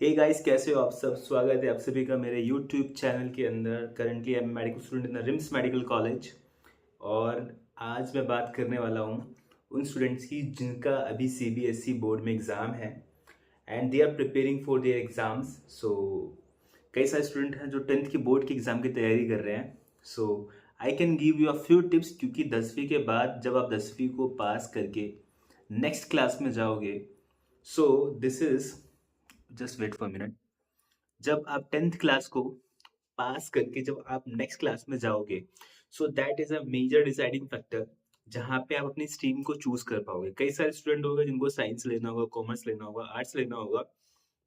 Hey guys, कैसे हो आप सब। स्वागत है आप सभी का मेरे यूट्यूब चैनल के अंदर। Currently I am medical student in the RIMS medical college. और आज मैं बात करने वाला हूँ उन स्टूडेंट्स की जिनका अभी सीबीएसई बोर्ड में एग्ज़ाम है and they are preparing for their exams. So कई सारे स्टूडेंट हैं जो 10th की बोर्ड की एग्ज़ाम की तैयारी कर रहे हैं। So I can give you a few tips, क्योंकि 10वीं के बाद जब आप 10वीं को पास करके नेक्स्ट क्लास में जाओगे, so this is just wait for minute. जब आप 10th क्लास को पास करके जब आप नेक्स्ट क्लास में जाओगे, so that is a major deciding factor जहाँ पे आप अपनी स्ट्रीम को चूज कर पाओगे। कई सारे स्टूडेंट होंगे जिनको साइंस लेना होगा, कॉमर्स लेना होगा, आर्ट्स लेना होगा,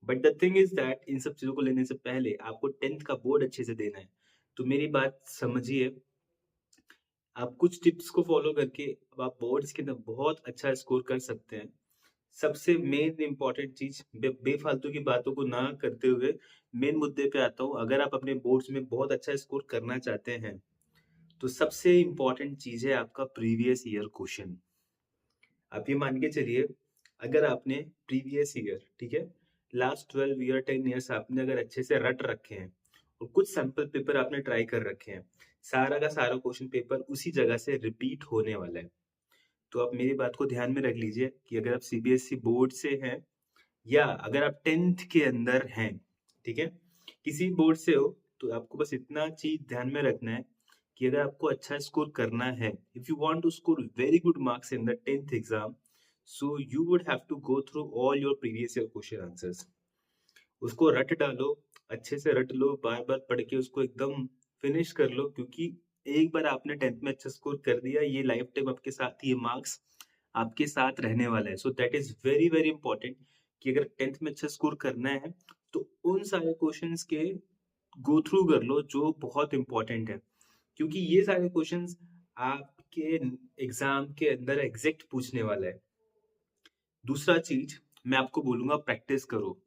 but the thing is that in सब चीजों को लेने से पहले आपको 10th का बोर्ड अच्छे से देना है। तो मेरी बात समझिए, आप कुछ टिप्स को फॉलो करके अब आप बोर्ड्स के अंदर बहुत अच्छा स्कोर कर सकते हैं। सबसे मेन इम्पोर्टेंट चीज, बेफालतू की बातों को ना करते हुए मेन मुद्दे पे आता हूँ। अगर आप अपने बोर्ड्स में बहुत अच्छा स्कोर करना चाहते हैं, तो सबसे इम्पोर्टेंट चीज है आपका प्रीवियस ईयर क्वेश्चन। आप ये मान के चलिए, अगर आपने प्रीवियस ईयर, ठीक है, लास्ट 12 ईयर 10 ईयर्स आपने अगर अच्छे से रट रखे हैं और कुछ सैंपल पेपर आपने ट्राई कर रखे हैं, सारा का सारा क्वेश्चन पेपर उसी जगह से रिपीट होने वाला है। तो आप मेरी बात को ध्यान में रख लीजिए कि अगर आप सीबीएसई बोर्ड से हैं या अगर आप 10th के अंदर हैं, ठीक है, किसी बोर्ड से हो, तो आपको बस इतना चीज ध्यान में रखना है कि अगर आपको अच्छा स्कोर करना है, if you want to score very good marks in the 10th exam, so you would have to go through all your previous year question answers. उसको रट डालो, अच्छे से रट लो, बार बार पढ़ के उसको एकदम फिनिश कर लो, क्योंकि एक बार आपने 10th में अच्छा स्कोर कर दिया, ये लाइफ टाइम आपके साथ, ये मार्क्स आपके साथ रहने वाला है। सो that is very very important कि अगर 10th में अच्छा स्कोर करना है, तो उन सारे क्वेश्चंस के गो थ्रू कर लो जो बहुत इंपॉर्टेंट है, क्योंकि ये सारे क्वेश्चंस आपके एग्जाम के अंदर एग्जैक्ट पूछने वाला है। दूसरा चीज मैं आपको बोलूंगा, प्रैक्टिस करो,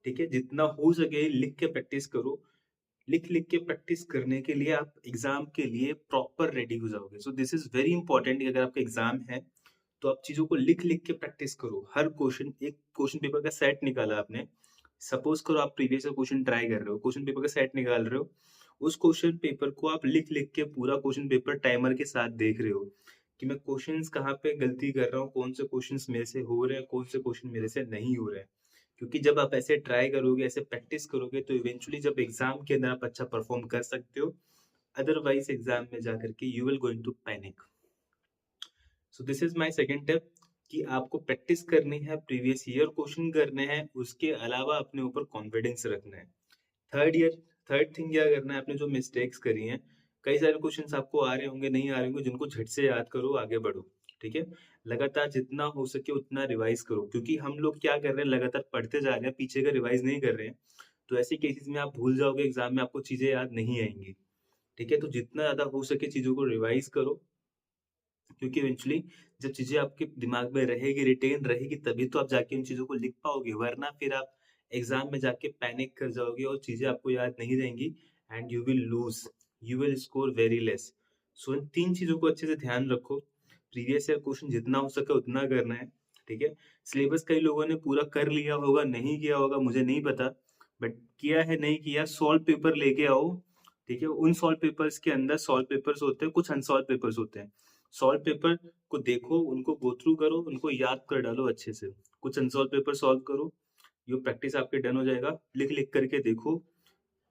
ठीक है, जितना हो सके लिख के प्रैक्टिस करो। लिख लिख के प्रैक्टिस करने के लिए आप एग्जाम के लिए प्रॉपर रेडी हो जाओगे। So this is very important कि अगर आपका एग्जाम है, तो आप चीजों को लिख लिख के प्रैक्टिस करो। हर क्वेश्चन, एक क्वेश्चन पेपर का सेट निकाला आपने, सपोज करो आप प्रीवियस क्वेश्चन ट्राई कर रहे हो, क्वेश्चन पेपर का सेट निकाल रहे हो, उस क्वेश्चन पेपर को आप लिख लिख के पूरा क्वेश्चन पेपर टाइमर के साथ देख रहे हो कि मैं क्वेश्चंस कहाँ पे गलती कर रहा हूँ, कौन से क्वेश्चंस मेरे से हो रहे हैं, कौन से क्वेश्चन मेरे से नहीं हो रहे हैं। क्योंकि जब आप ऐसे ट्राई करोगे, ऐसे प्रैक्टिस करोगे, तो इवेंचुअली जब एग्जाम के अंदर आप अच्छा परफॉर्म कर सकते हो। अदरवाइज एग्जाम में जाकर के you will going to panic. So this is my second tip कि आपको प्रैक्टिस करनी है, प्रीवियस ईयर क्वेश्चन करने हैं, उसके अलावा अपने ऊपर कॉन्फिडेंस रखना है। थर्ड थिंग क्या करना है, आपने जो मिस्टेक्स करी हैं, कई सारे क्वेश्चंस आपको आ रहे होंगे, नहीं आ रहे होंगे, जिनको झट से याद करो, आगे बढ़ो, ठीक है। लगातार जितना हो सके उतना रिवाइज करो, क्योंकि हम लोग क्या कर रहे हैं, लगातार पढ़ते जा रहे हैं, पीछे का रिवाइज नहीं कर रहे हैं। तो ऐसे केसेस में आप भूल जाओगे, एग्जाम में आपको चीजें याद नहीं आएंगी, ठीक है। तो जितना ज्यादा हो सके चीजों को रिवाइज करो, क्योंकि इवेंचुअली जब चीजें आपके दिमाग में रहेगी, रिटेन रहेगी, तभी तो आप जाके उन चीजों को लिख पाओगे, वरना फिर आप एग्जाम में जाके पैनिक कर जाओगे और चीजें आपको याद नहीं रहेंगी and you will lose, you will score very less. So इन तीन चीजों को अच्छे से ध्यान रखो। प्रीवियस ईयर क्वेश्चन जितना हो सके उतना करना है, ठीक है। सिलेबस कई लोगों ने पूरा कर लिया होगा, नहीं किया होगा, मुझे नहीं पता, बट किया है नहीं किया, सॉल्व पेपर लेके आओ, ठीक है। उन सॉल्व पेपर्स के अंदर सॉल्व पेपर्स होते हैं, कुछ अनसॉल्व पेपर्स होते हैं। सॉल्व पेपर को देखो, उनको गो थ्रू करो, उनको याद कर डालो अच्छे से। कुछ अनसॉल्व पेपर सॉल्व करो, ये प्रैक्टिस आपके डन हो जाएगा। लिख लिख करके देखो,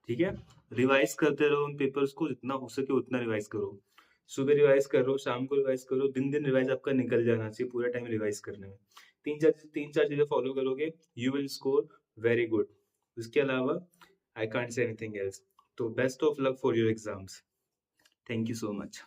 ठीक है। रिवाइज करते रहो उन पेपर्स को, जितना हो सके उतना रिवाइज करो। सुबह रिवाइज करो, शाम को रिवाइज करो, दिन दिन रिवाइज आपका निकल जाना चाहिए पूरा टाइम रिवाइज करने में। तीन चार चीजें फॉलो करोगे, you will score very good. उसके अलावा I can't say anything else. तो best of luck for your exams. Thank you so much.